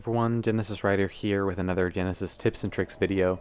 Everyone, Genesis Rider here with another Genesis tips and tricks video.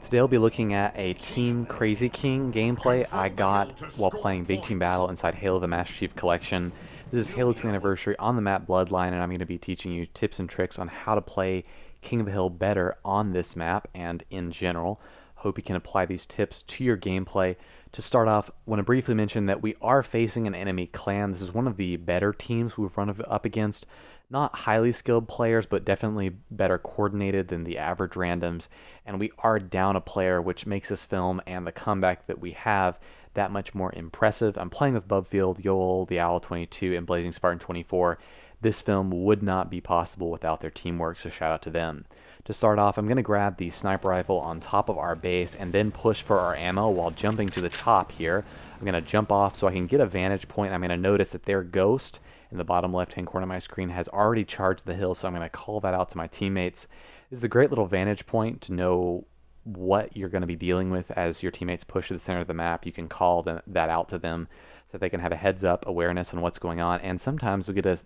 Today I'll be looking at a Team Crazy King gameplay I got while playing Big Team Battle inside Halo the Master Chief Collection. This is Halo 2 Anniversary on the map Bloodline, and I'm going to be teaching you tips and tricks on how to play King of the Hill better on this map and in general. Hope you can apply these tips to your gameplay. To start off, I want to briefly mention that we are facing an enemy clan. This is one of the better teams we've run up against. Not highly skilled players, but definitely better coordinated than the average randoms. And we are down a player, which makes this film and the comeback that we have that much more impressive. I'm playing with Bubfield, Yoel, the Owl 22, and Blazing Spartan 24. This film would not be possible without their teamwork, so shout out to them. To start off, I'm going to grab the sniper rifle on top of our base and then push for our ammo while jumping to the top here. I'm going to jump off so I can get a vantage point. I'm going to notice that their ghost in the bottom left-hand corner of my screen has already charged the hill, so I'm going to call that out to my teammates. This is a great little vantage point to know what you're going to be dealing with as your teammates push to the center of the map. You can call that out to them so they can have a heads-up awareness on what's going on, and sometimes we get a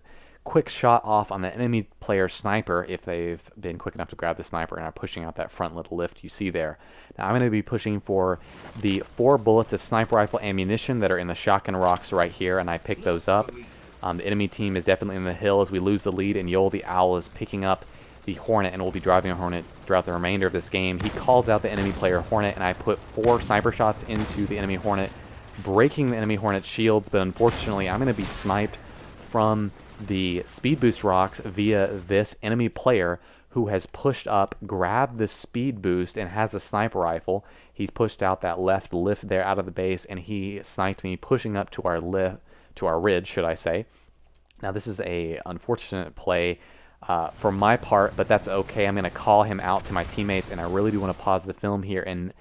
quick shot off on the enemy player's sniper if they've been quick enough to grab the sniper and are pushing out that front little lift you see there. Now I'm going to be pushing for the 4 bullets of sniper rifle ammunition that are in the shotgun rocks right here, and I pick those up. The enemy team is definitely in the hill as we lose the lead, and Yoel the Owl is picking up the Hornet and will be driving a Hornet throughout the remainder of this game. He calls out the enemy player Hornet, and I put 4 sniper shots into the enemy Hornet, breaking the enemy Hornet's shields, but unfortunately I'm going to be sniped from the speed boost rocks via this enemy player who has pushed up, grabbed the speed boost, and has a sniper rifle. He's pushed out that left lift there out of the base, and he sniped me pushing up to our ridge, should I say. Now this is a unfortunate play for my part, but that's okay. I'm going to call him out to my teammates, and I really do want to pause the film here and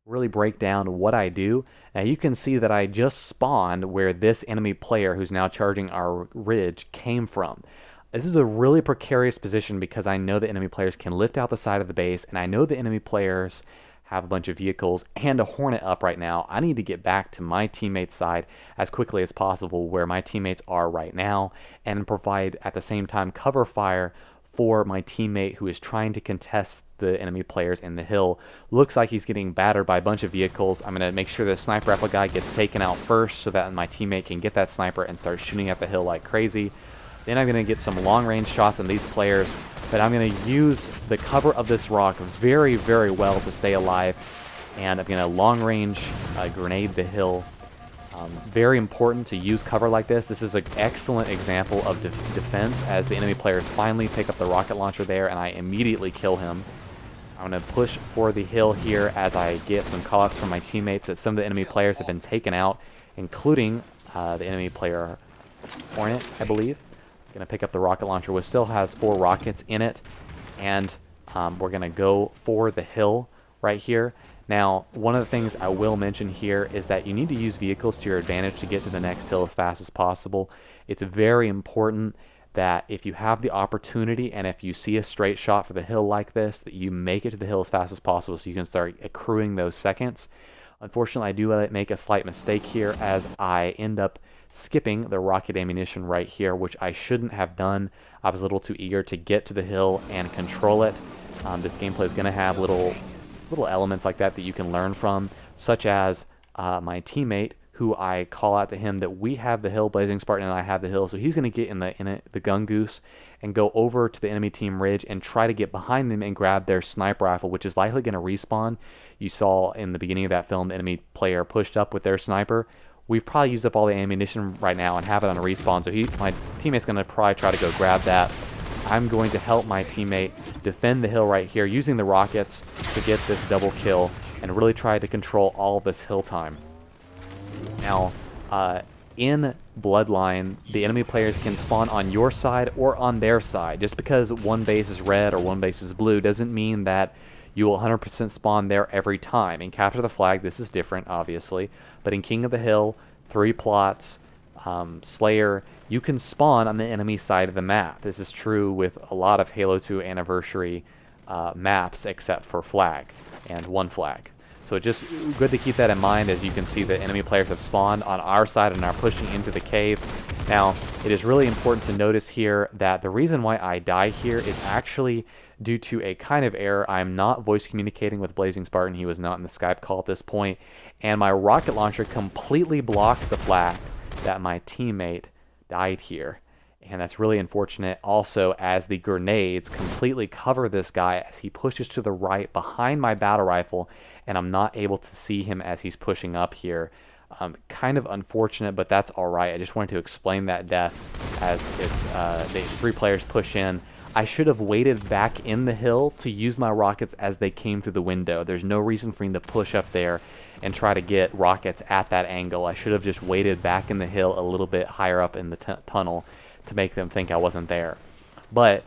really break down what I do. Now you can see that I just spawned where this enemy player who's now charging our ridge came from. This is a really precarious position because I know the enemy players can lift out the side of the base, and I know the enemy players have a bunch of vehicles and a Hornet up right now. I need to get back to my teammate's side as quickly as possible where my teammates are right now and provide at the same time cover fire for my teammate who is trying to contest the enemy players in the hill. Looks like he's getting battered by a bunch of vehicles. I'm going to make sure the sniper rifle guy gets taken out first so that my teammate can get that sniper and start shooting at the hill like crazy. Then I'm going to get some long range shots on these players, but I'm going to use the cover of this rock very, very well to stay alive, and I'm going to long range grenade the hill. Very important to use cover like this. This is an excellent example of defense as the enemy players finally pick up the rocket launcher there, and I immediately kill him. I'm going to push for the hill here as I get some callouts from my teammates that some of the enemy players have been taken out, including the enemy player Hornet, I believe. I'm going to pick up the rocket launcher, which still has 4 rockets in it, and we're going to go for the hill right here. Now, one of the things I will mention here is that you need to use vehicles to your advantage to get to the next hill as fast as possible. It's very important that if you have the opportunity and if you see a straight shot for the hill like this, that you make it to the hill as fast as possible so you can start accruing those seconds. Unfortunately, I do make a slight mistake here as I end up skipping the rocket ammunition right here, which I shouldn't have done. I was a little too eager to get to the hill and control it. This gameplay is going to have little elements like that you can learn from, such as my teammate, who I call out to him that we have the hill, Blazing Spartan and I have the hill, so he's going to get in the gun goose and go over to the enemy team ridge and try to get behind them and grab their sniper rifle, which is likely going to respawn. You saw in the beginning of that film the enemy player pushed up with their sniper. We've probably used up all the ammunition right now and have it on a respawn, so my teammate's going to probably try to go grab that. I'm going to help my teammate defend the hill right here using the rockets to get this double kill and really try to control all of this hill time. Now, in Bloodline, the enemy players can spawn on your side or on their side. Just because one base is red or one base is blue doesn't mean that you will 100% spawn there every time. In Capture the Flag, this is different, obviously, but in King of the Hill, 3 plots, Slayer, you can spawn on the enemy side of the map. This is true with a lot of Halo 2 Anniversary maps except for Flag and 1 Flag. So just good to keep that in mind as you can see the enemy players have spawned on our side and are pushing into the cave. Now, it is really important to notice here that the reason why I die here is actually due to a kind of error. I'm not voice communicating with Blazing Spartan. He was not in the Skype call at this point, and my rocket launcher completely blocks the fact that my teammate died here. And that's really unfortunate. Also, as the grenades completely cover this guy as he pushes to the right behind my battle rifle, and I'm not able to see him as he's pushing up here. Kind of unfortunate, but that's alright. I just wanted to explain that death as it's the 3 players push in. I should have waited back in the hill to use my rockets as they came through the window. There's no reason for me to push up there and try to get rockets at that angle. I should have just waited back in the hill a little bit higher up in the tunnel to make them think I wasn't there. But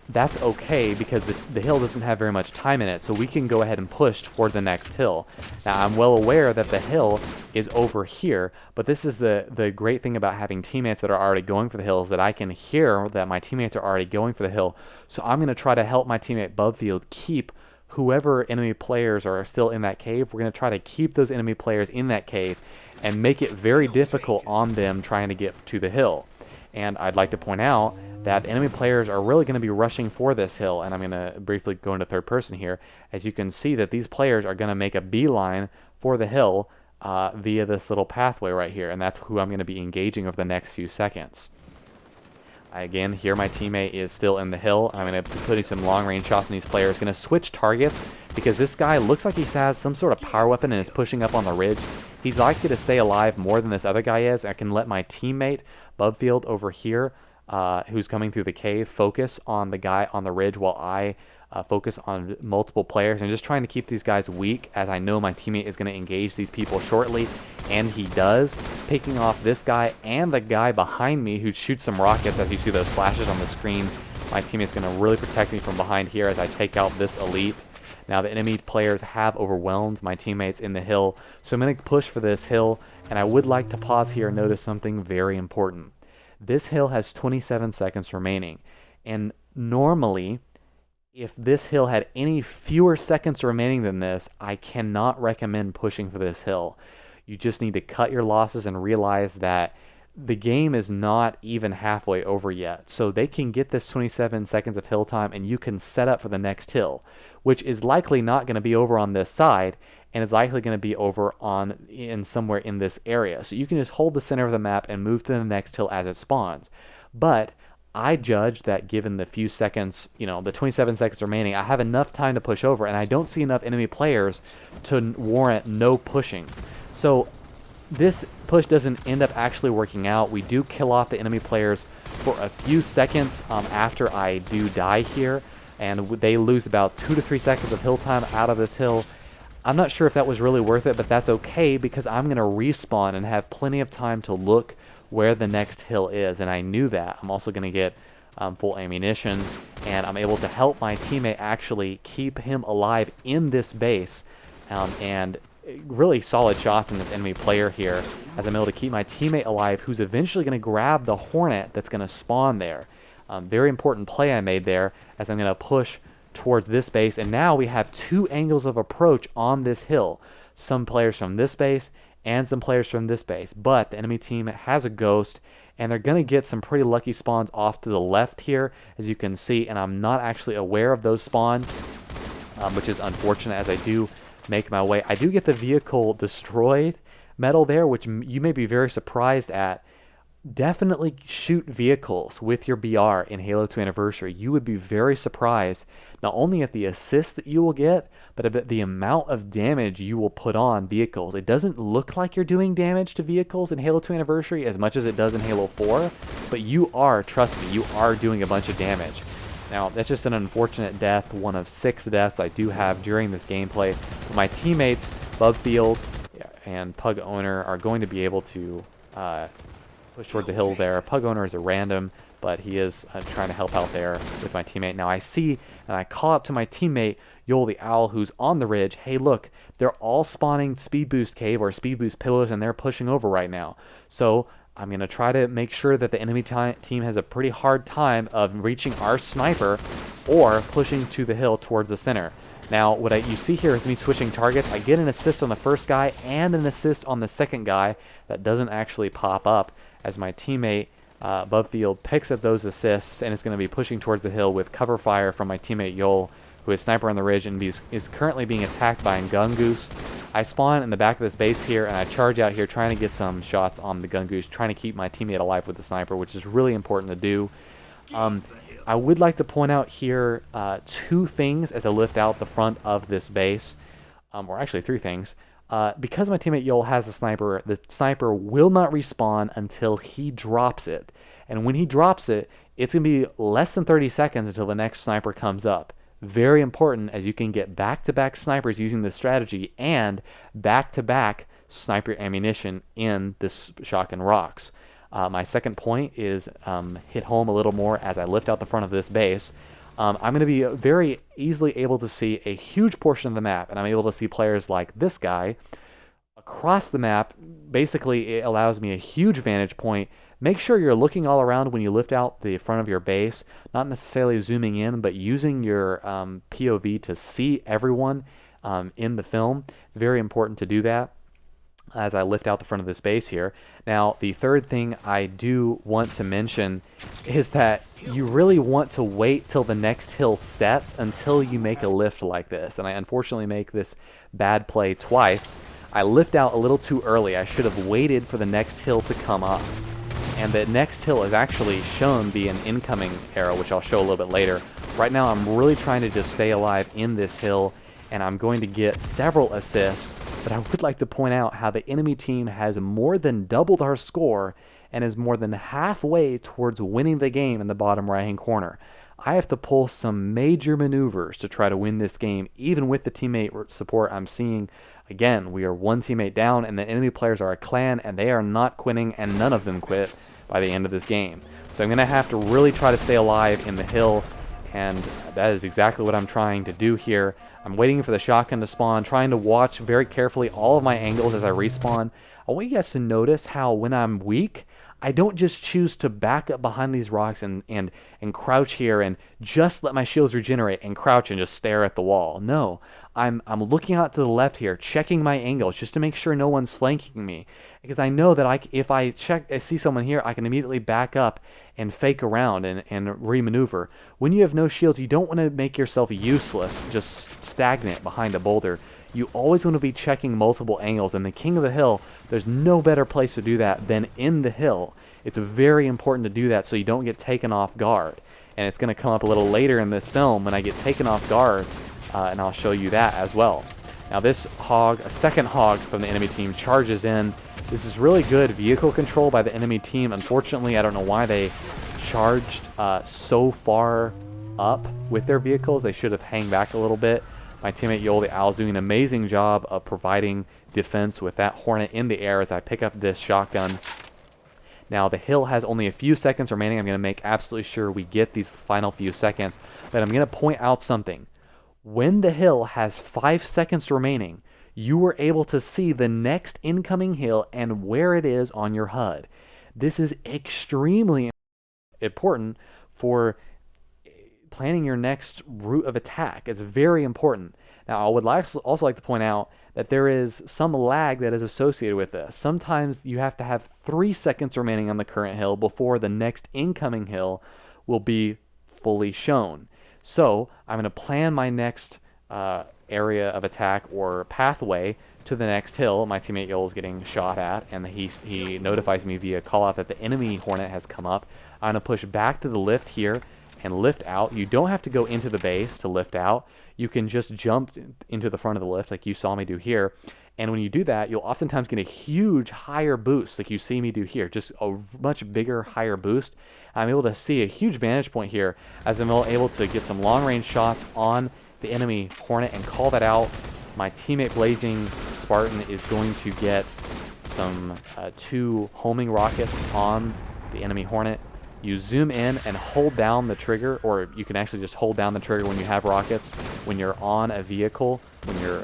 that's okay because the hill doesn't have very much time in it, so we can go ahead and push towards the next hill. Now, I'm well aware that the hill is over here, but this is the great thing about having teammates that are already going for the hills, that I can hear that my teammates are already going for the hill. So I'm going to try to help my teammate Bubfield keep whoever enemy players are still in that cave. We're going to try to keep those enemy players in that cave and make it very difficult on them trying to get to the hill. And I'd like to point out that enemy players are really going to be rushing for this hill, and I'm going to briefly go into third person here. As you can see that these players are going to make a beeline for the hill via this little pathway right here, and that's who I'm going to be engaging over the next few seconds. Again, here my teammate is still in the hill. I'm going to be putting some long-range shots on these players. Going to switch targets because this guy looks like he has some sort of power weapon and is pushing up on the ridge. He's likely to stay alive more than this other guy is. I can let my teammate Bubfield over here, who's coming through the cave, focus on the guy on the ridge while I focus on multiple players, and just trying to keep these guys weak, as I know my teammate is going to engage these people shortly, and he does, picking off this guy and the guy behind me who shoots some rockets. As you see those flashes on the screen, my teammate's going to really protect me from behind here as I take out this elite. Now the enemy players have overwhelmed my teammates in the hill, so I'm going to push for this hill, and I would like to pause here and notice something very important. This hill has 27 seconds remaining, and normally, if this hill had any fewer seconds remaining than this, I cannot recommend pushing for this hill. You just need to cut your losses and realize that the game is not even halfway over yet. So they can get this 27 seconds of hill time, and you can set up for the next hill, which is likely not going to be over on this side, and it's likely going to be over in somewhere in this area. So you can just hold the center of the map and move to the next hill as it spawns. But I judge that given the few seconds, the 27 seconds remaining, I have enough time to push over, and I don't see enough enemy players to warrant no pushing. So this push doesn't end up actually working out. We do kill off the enemy players for a few seconds after I do die here, and they lose about 2 to 3 seconds of hill time out of this hill. I'm not sure if that was really worth it, but that's okay because I'm going to respawn and have plenty of time to look where the next hill is, and I knew that. I'm also going to get full ammunition, and I'm able to help my teammate actually keep him alive in this base, and really solid shots in this enemy player here as I'm able to keep my teammate alive, who's eventually going to grab the Hornet that's going to spawn there. Very important play I made there as I'm going to push towards this base, and now we have 2 angles of approach on this hill. Some players from this base and some players from this base, but the enemy team has a ghost, and they're going to get some pretty lucky spawns off to the left here, as you can see, and I'm not actually aware of those spawns, which is unfortunate as I do make my way. I do get the vehicle destroyed medal there, which you may be very surprised at. Definitely shoot vehicles with your BR in Halo 2 Anniversary. You would be very surprised not only at the assist that you will get, but at the amount of damage you will put on vehicles. It doesn't look like you're doing damage to vehicles in Halo 2 Anniversary as much as it does in Halo 4, but you are, trust me, you are doing a bunch of damage. Now, that's just an unfortunate death, one of 6 deaths I do have during this gameplay. My teammates, Bubfield and Pug Owner, are going to be able to push toward the hill there. Pug Owner is a random, but he is trying to help out there with my teammate. Now I see, and I call up to my teammate, Yol the Owl, who's on the ridge. Hey, look, they're all spawning Speed Boost Cave or Speed Boost Pillars, and they're pushing over right now. So I'm going to try to make sure that the enemy team has a pretty hard time of reaching our sniper or pushing to the hill towards the center. Now, what you see here is me switching targets. I get an assist on the first guy and an assist on the second guy that doesn't actually pop up as my teammate Bubfield picks up those assists and is going to be pushing towards the hill with cover fire from my teammate Yol, who is sniper on the ridge and is currently being attacked by a Gungoose. I spawn in the back of this base here, and I charge out here trying to get some shots on the Gungoose, trying to keep my teammate alive with the sniper, which is really important to do. I would like to point out here 2 things as I lift out the front of this base, or actually 3 things. Because my teammate Yol has a sniper, the sniper will not respawn until he drops it. And when he drops it, it's going to be less than 30 seconds until the next sniper comes up. Very important, as you can get back-to-back snipers using this strategy and back-to-back sniper ammunition in this shotgun rocks. My second point is hit home a little more as I lift out the front of this base. I'm going to be very easily able to see a huge portion of the map, and I'm able to see players like this guy across the map. Basically, it allows me a huge vantage point. Make sure you're looking all around when you lift out the front of your base, not necessarily zooming in, but using your POV to see everyone in the film. It's very important to do that as I lift out the front of this base here. Now, the third thing I do want to mention is that you really want to wait till the next hill sets until you make a lift like this. And I unfortunately make this bad play twice. I lift out a little too early. I should have waited for the next hill to come up. And the next hill is actually shown to be an incoming arrow, which I'll show a little bit later. Right now, I'm really trying to just stay alive in this hill, and I'm going to get several assists. But I would like to point out how the enemy team has more than doubled our score and is more than halfway towards winning the game in the bottom right-hand corner. I have to pull some major maneuvers to try to win this game, even with the teammate support I'm seeing. Again, we are 1 teammate down, and the enemy players are a clan, and they are not quitting, and none of them quit by the end of this game. So I'm going to have to really try to stay alive in the hill, and that is exactly what I'm trying to do here. I'm waiting for the shotgun to spawn, trying to watch very carefully all of my angles as I respawn. I want you guys to notice how when I'm weak, I don't just choose to back up behind these rocks and crouch here and just let my shields regenerate and crouch and just stare at the wall. No, I'm looking out to the left here, checking my angles just to make sure no one's flanking me. Because I know that if I see someone here, I can immediately back up and fake around and re-maneuver. When you have no shields, you don't want to make yourself useless, just stagnant behind a boulder. You always want to be checking multiple angles, and the king of the hill, there's no better place to do that than in the hill. It's very important to do that so you don't get taken off guard. And it's going to come up a little later in this film when I get taken off guard, and I'll show you that as well. Now this hog, a second hog from the enemy team, charges in. This is really good vehicle control by the enemy team. Unfortunately, I don't know why they charged so far up with their vehicles. They should have hang back a little bit. My teammate Yol the Owl is doing an amazing job of providing defense with that Hornet in the air as I pick up this shotgun. Now the hill has only a few seconds remaining. I'm going to make absolutely sure we get these final few seconds. But I'm going to point out something. When the hill has 5 seconds remaining, you were able to see the next incoming hill and where it is on your HUD. This is extremely important for planning your next route of attack. It's very important. Now, I would also like to point out that there is some lag that is associated with this. Sometimes you have to have 3 seconds remaining on the current hill before the next incoming hill will be fully shown. So I'm going to plan my next area of attack or pathway to the next hill. My teammate Yol is getting shot at, and he notifies me via callout that the enemy Hornet has come up. I'm going to push back to the lift here and lift out. You don't have to go into the base to lift out. You can just jump into the front of the lift like you saw me do here. And when you do that, you'll oftentimes get a huge higher boost like you see me do here, just a much bigger, higher boost. I'm able to see a huge vantage point here as I'm able to get some long-range shots on the enemy Hornet and call that out. My teammate Blazing Spartan is going to get some 2 homing rockets on the enemy Hornet. You zoom in and hold down the trigger, or you can actually just hold down the trigger when you have rockets. When you're on a vehicle, when your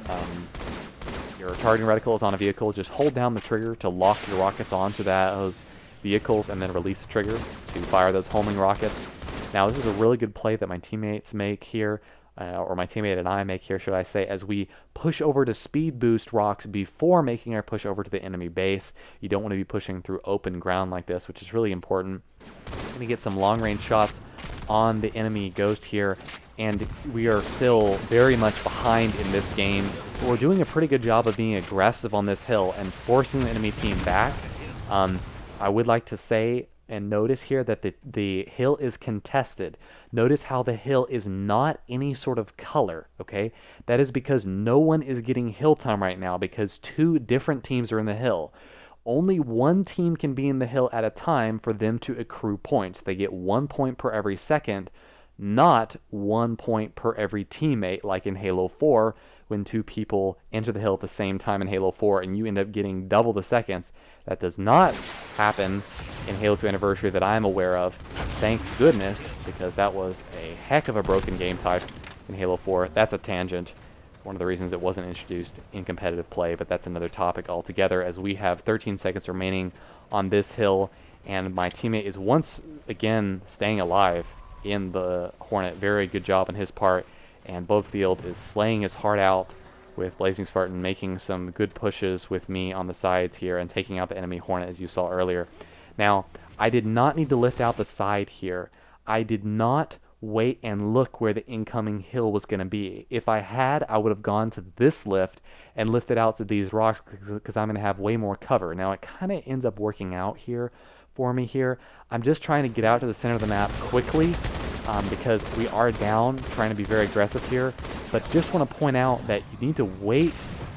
charging reticle is on a vehicle, just hold down the trigger to lock your rockets onto those vehicles and then release the trigger to fire those homing rockets. Now this is a really good play that my teammates make here. or my teammate and I make here, should I say, as we push over to speed boost rocks before making our push over to the enemy base. You don't want to be pushing through open ground like this, which is really important. Going to get some long range shots on the enemy ghost here, and we are still very much behind in this game. But we're doing a pretty good job of being aggressive on this hill and forcing the enemy team back. I would like to say and notice here that the hill is contested. Notice how the hill is not any sort of color, okay? That is because no one is getting hill time right now because two different teams are in the hill. Only one team can be in the hill at a time for them to accrue points. They get 1 point per every second, not 1 point per every teammate like in Halo 4 when two people enter the hill at the same time in Halo 4 and you end up getting double the seconds. That does not happen in Halo 2 Anniversary that I'm aware of. Thank goodness, because that was a heck of a broken game type in Halo 4. That's a tangent. One of the reasons it wasn't introduced in competitive play, but that's another topic altogether, as we have 13 seconds remaining on this hill, and my teammate is once again staying alive in the Hornet. Very good job on his part, and Bubfield is slaying his heart out with Blazing Spartan, making some good pushes with me on the sides here and taking out the enemy Hornet, as you saw earlier. Now, I did not need to lift out the side here. I did not wait and look where the incoming hill was going to be. If I had, I would have gone to this lift and lifted out to these rocks because I'm going to have way more cover. Now, it kind of ends up working out here for me here. I'm just trying to get out to the center of the map quickly because we are down, trying to be very aggressive here. But just want to point out that you need to wait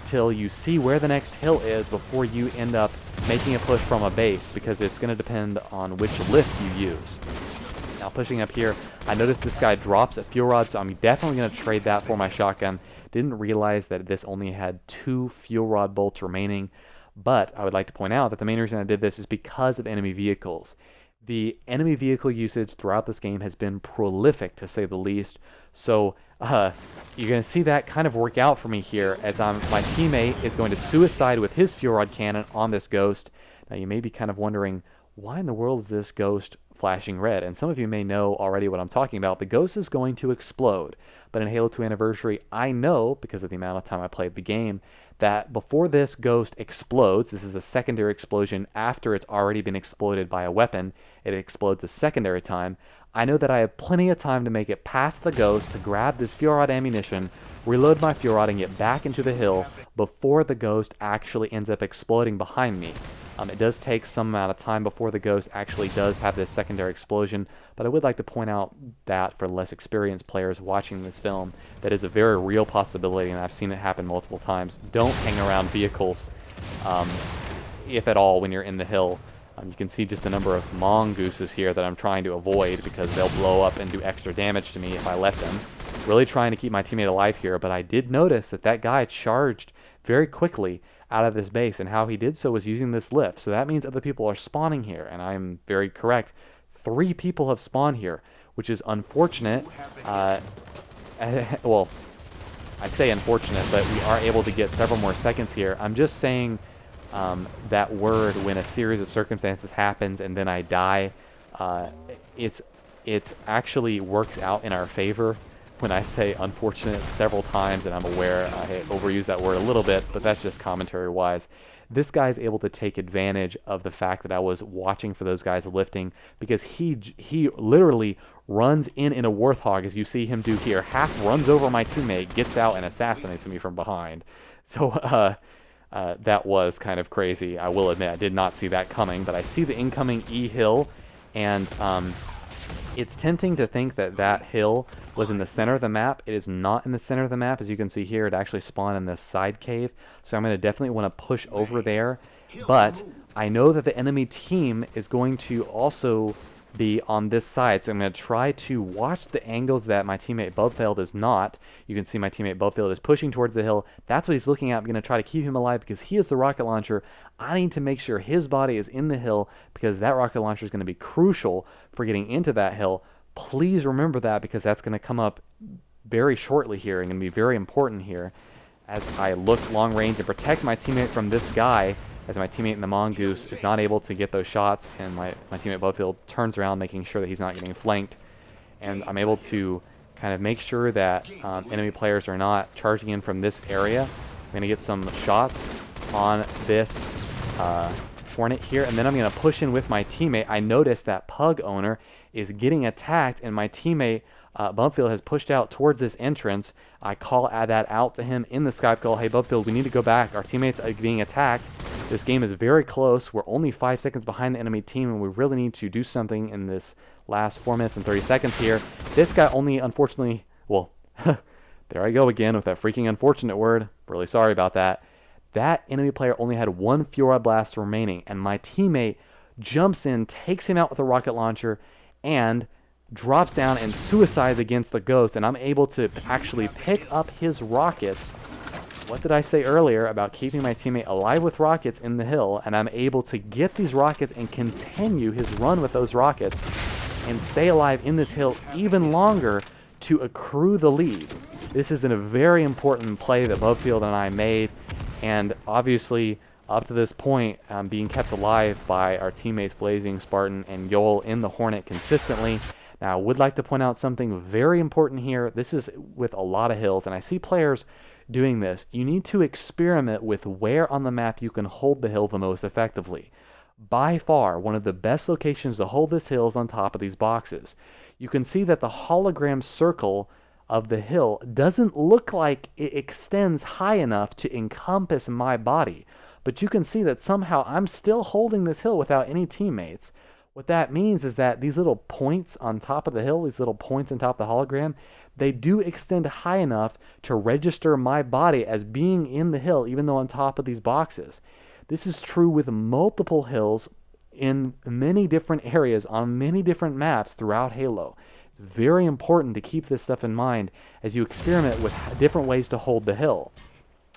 till you see where the next hill is before you end up making a push from a base, because it's going to depend on which lift you use. Now pushing up here, I noticed this guy drops a fuel rod, so I'm definitely going to trade that for my shotgun. Didn't realize that this only had 2 fuel rod bolts remaining, but I would like to point out that the main reason I did this is because of enemy vehicles. The enemy vehicle usage throughout this game has been prolific, to say the least, so you're going to see that kind of work out for me here, as my teammate is going to suicide with his fuel rod cannon on this ghost. Now you may be kind of wondering, why in the world is this ghost flashing red? And some of you may know already what I'm talking about. The ghost is going to explode. But in Halo 2 Anniversary, I know, because of the amount of time I played the game, that before this ghost explodes, this is a secondary explosion after it's already been exploded by a weapon, it explodes a secondary time. I know that I have plenty of time to make it past the ghost, to grab this fuel rod ammunition, reload my fuel rod, and get back into the hill before the ghost actually ends up exploding behind me. It does take some amount of time before the ghost actually does have this secondary explosion, but I would like to point out that for less experienced players watching this film, that is a very real possibility, and I've seen it happen multiple times. Don't hang around vehicles, if at all, when you're in the hill. You can see just the number of mongooses here that I'm trying to avoid, because they'll blow up and do extra damage to me if I let them. Really trying to keep my teammate alive here, but I did notice that that guy charged very quickly out of this base, and how he did so was using this lift. So that means other people are spawning here, and I'm very correct. 3 people have spawned here, which is unfortunate. Well, I say unfortunate, but we are able to get several more seconds here. I'm just saying that word when a series of circumstances happens and then I die. It's actually works out in our favor when I say unfortunate several times, and I'm aware I overuse that word a little bit, but that's just commentary-wise. This guy's able to take advantage of the fact that I was watching for those guys lifting, because he literally runs in a Warthog, as you see him do here. Half runs over my teammate, gets out, and assassinates me from behind. So that was kind of crazy. I will admit I did not see that coming, but I see the incoming E hill, and it's tempting to think that that hill was in the center of the map. It is not in the center of the map. As you can see here, it actually spawned in this side cave. So I'm going to definitely want to push over there. But I know that the enemy team is going to also be on this side. So I'm going to try to watch the angles that my teammate Bubfield is not. You can see my teammate Bubfield is pushing towards the hill. That's what he's looking at. I'm going to try to keep him alive because he is the rocket launcher. I need to make sure his body is in the hill, because that rocket launcher is going to be crucial for getting into that hill. Please remember that, because that's going to come up very shortly here and going to be very important here as I look long range and protect my teammate from this guy, as my teammate in the mongoose is not able to get those shots, and my teammate Bubfield turns around making sure that he's not getting flanked, and I'm able to kind of make sure that enemy players are not charging in from this area. I'm going to get some shots on this Hornet here, and then I'm going to push in with my teammate. I noticed that Pug owner is getting attacked, and my teammate Bubfield has pushed out towards this entrance. I call that out to him in the Skype call. Hey Bubfield, we need to go back. Our teammates are being attacked. This game is very close. We're only 5 seconds behind the enemy team, and we really need to do something in this last 4 minutes and 30 seconds here. This guy only, unfortunately, well, there I go again with that freaking unfortunate word. Really sorry about that. That enemy player only had 1 Fury Blast remaining, and my teammate jumps in, takes him out with a rocket launcher, and drops down and suicides against the ghost, and I'm able to actually pick up his rockets. What did I say earlier about keeping my teammate alive with rockets in the hill? And I'm able to get these rockets and continue his run with those rockets and stay alive in this hill even longer to accrue the lead. This is a very important play that Bubfield and I made, and obviously up to this point being kept alive by our teammates Blazing, Spartan, and Yoel in the Hornet consistently. Now, I would like to point out something very important here. This is with a lot of hills, and I see players doing this. You need to experiment with where on the map you can hold the hill the most effectively. By far, one of the best locations to hold this hill is on top of these boxes. You can see that the hologram circle of the hill doesn't look like it extends high enough to encompass my body, but you can see that somehow I'm still holding this hill without any teammates. What that means is that these little points on top of the hill, these little points on top of the hologram, they do extend high enough to register my body as being in the hill, even though on top of these boxes. This is true with multiple hills in many different areas on many different maps throughout Halo. It's very important to keep this stuff in mind as you experiment with different ways to hold the hill.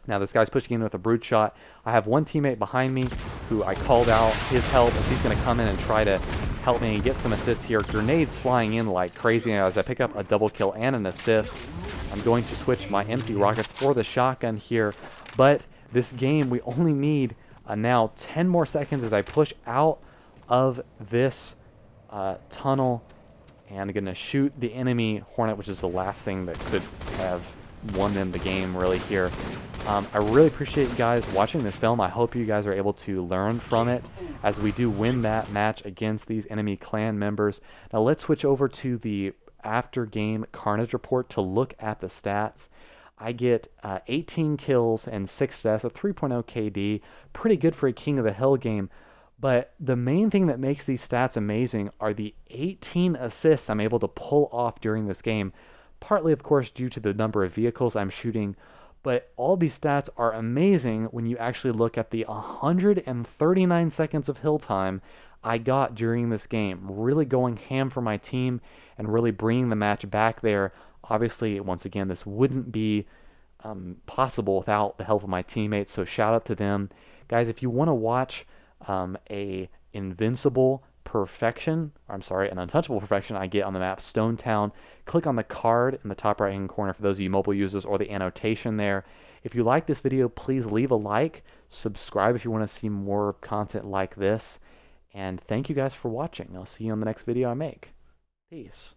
Now this guy's pushing in with a brood shot. I have one teammate behind me who I called out his help, and he's going to come in and try to help me get some assists here. Grenades flying in like crazy as I pick up a double kill and an assist. I'm going to switch my empty rockets for the shotgun here, but this game we only need now 10 more seconds as I push out of this tunnel, and I'm going to shoot the enemy Hornet, which is the last thing that could have won them the game really here. I really appreciate you guys watching this film. I hope you guys are able to learn from it as we do win that match against these enemy clan members. Now let's switch over to the after game Carnage report to look at the stats. I get 18 kills and 6 deaths, a 3.0 KD, pretty good for a King of the Hill game. But the main thing that makes these stats amazing are the 18 assists I'm able to pull off during this game, partly of course due to the number of vehicles I'm shooting. But all these stats are amazing when you actually look at the 139 seconds of hill time I got during this game. Really going ham for my team and really bringing the match back there. Obviously, once again, this wouldn't be possible without the help of my teammates, so shout out to them. Guys, if you want to watch a invincible perfection, an untouchable perfection I get on the map Stonetown, click on the card in the top right hand corner for those of you mobile users, or the annotation there. If you like this video, please leave a like, subscribe if you want to see more content like this, and thank you guys for watching. I'll see you on the next video I make. Peace.